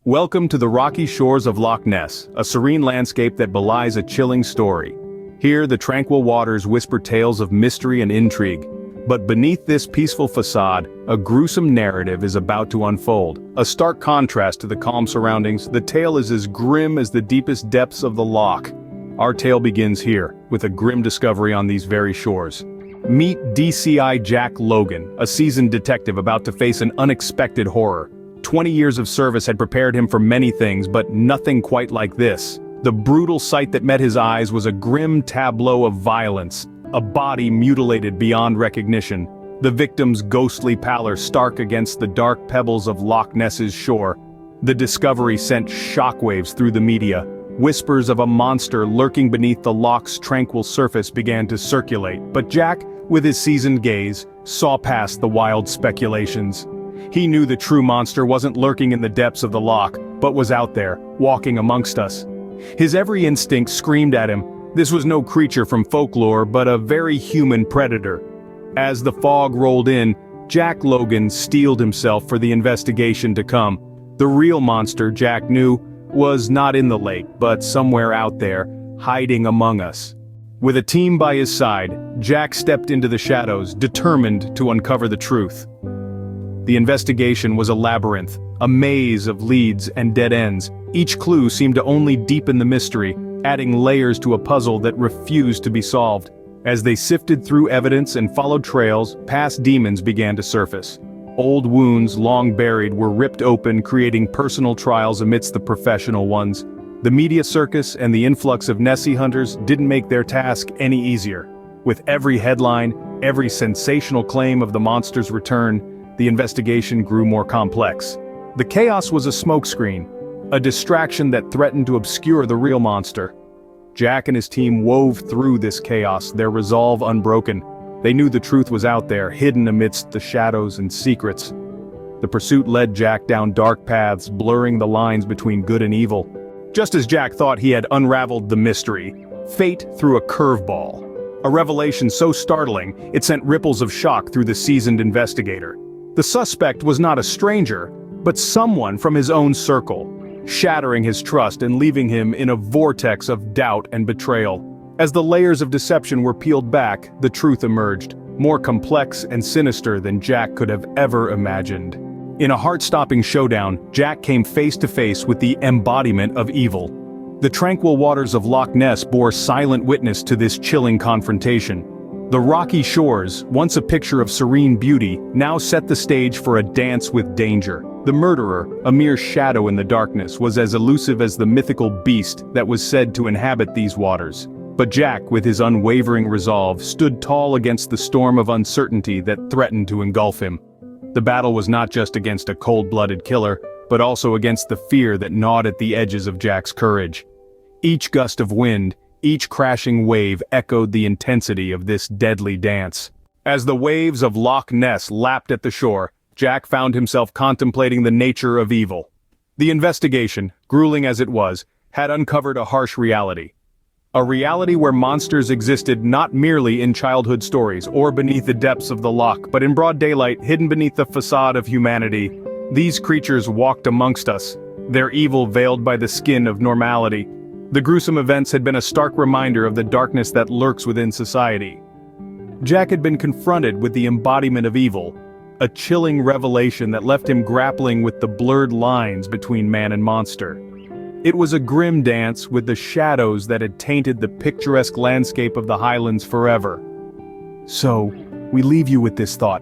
Welcome to the rocky shores of Loch Ness, a serene landscape that belies a chilling story. Here, the tranquil waters whisper tales of mystery and intrigue. But beneath this peaceful facade, a gruesome narrative is about to unfold. A stark contrast to the calm surroundings, the tale is as grim as the deepest depths of the loch. Our tale begins here, with a grim discovery on these very shores. Meet DCI Jack Logan, a seasoned detective about to face an unexpected horror. 20 years of service had prepared him for many things, but nothing quite like this. The brutal sight that met his eyes was a grim tableau of violence, a body mutilated beyond recognition, the victim's ghostly pallor stark against the dark pebbles of Loch Ness's shore. The discovery sent shockwaves through the media. Whispers of a monster lurking beneath the loch's tranquil surface began to circulate, but Jack, with his seasoned gaze, saw past the wild speculations. He knew the true monster wasn't lurking in the depths of the loch, but was out there, walking amongst us. His every instinct screamed at him. This was no creature from folklore, but a very human predator. As the fog rolled in, Jack Logan steeled himself for the investigation to come. The real monster, Jack knew, was not in the lake, but somewhere out there, hiding among us. With a team by his side, Jack stepped into the shadows, determined to uncover the truth. The investigation was a labyrinth, a maze of leads and dead ends. Each clue seemed to only deepen the mystery, adding layers to a puzzle that refused to be solved. As they sifted through evidence and followed trails, past demons began to surface. Old wounds long buried were ripped open, creating personal trials amidst the professional ones. The media circus and the influx of Nessie hunters didn't make their task any easier. With every headline, every sensational claim of the monster's return, the investigation grew more complex. The chaos was a smokescreen, a distraction that threatened to obscure the real monster. Jack and his team wove through this chaos, their resolve unbroken. They knew the truth was out there, hidden amidst the shadows and secrets. The pursuit led Jack down dark paths, blurring the lines between good and evil. Just as Jack thought he had unraveled the mystery, fate threw a curveball. A revelation so startling, it sent ripples of shock through the seasoned investigator. The suspect was not a stranger, but someone from his own circle, shattering his trust and leaving him in a vortex of doubt and betrayal. As the layers of deception were peeled back, the truth emerged, more complex and sinister than Jack could have ever imagined. In a heart-stopping showdown, Jack came face to face with the embodiment of evil. The tranquil waters of Loch Ness bore silent witness to this chilling confrontation. The rocky shores, once a picture of serene beauty, now set the stage for a dance with danger. The murderer, a mere shadow in the darkness, was as elusive as the mythical beast that was said to inhabit these waters. But Jack, with his unwavering resolve, stood tall against the storm of uncertainty that threatened to engulf him. The battle was not just against a cold-blooded killer, but also against the fear that gnawed at the edges of Jack's courage. Each gust of wind, each crashing wave echoed the intensity of this deadly dance. As the waves of Loch Ness lapped at the shore, Jack found himself contemplating the nature of evil. The investigation, grueling as it was, had uncovered a harsh reality. A reality where monsters existed not merely in childhood stories or beneath the depths of the loch, but in broad daylight, hidden beneath the facade of humanity. These creatures walked amongst us, their evil veiled by the skin of normality. The gruesome events had been a stark reminder of the darkness that lurks within society. Jack had been confronted with the embodiment of evil, a chilling revelation that left him grappling with the blurred lines between man and monster. It was a grim dance with the shadows that had tainted the picturesque landscape of the Highlands forever. So, we leave you with this thought.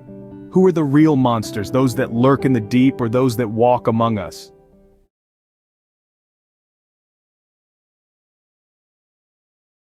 Who are the real monsters, those that lurk in the deep or those that walk among us?